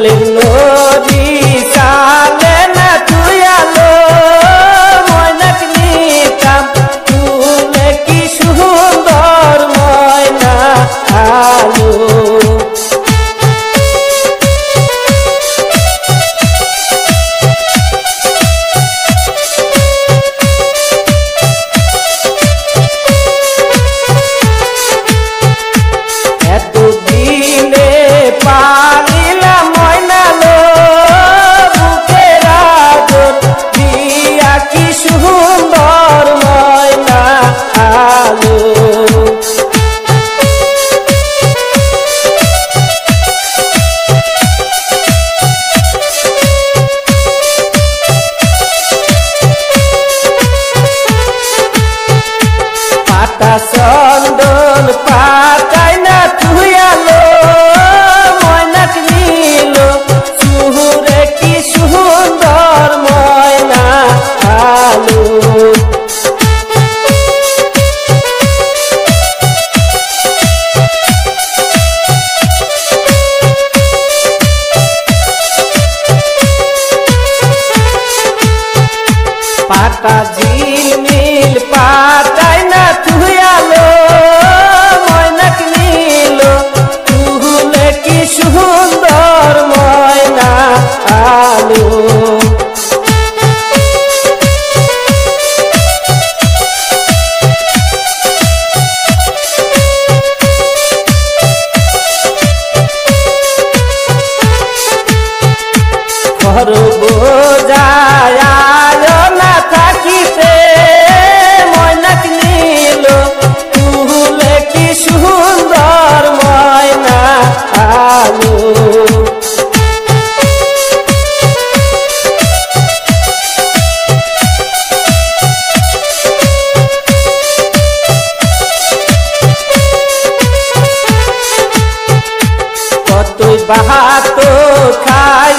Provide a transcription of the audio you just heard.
ফুলের নদী সালে না তুই আলো ময়নাক নিতাম তুলে কি সুন্দর ময়না আলো চন্দন পাতাই না তুই আলো ময়নাক নীল সুহুরে কি সুন্দর ময়না আলো পাতা ঝিলমিল পাতাই না তুই আলো ময়নাক নীল তুলে কি সুন্দর ময়না আলো বোঝায় না থাকিতে ময়নাক নীল তুলে কি সুন্দর ময়না আলো কতই বাহাতো খাই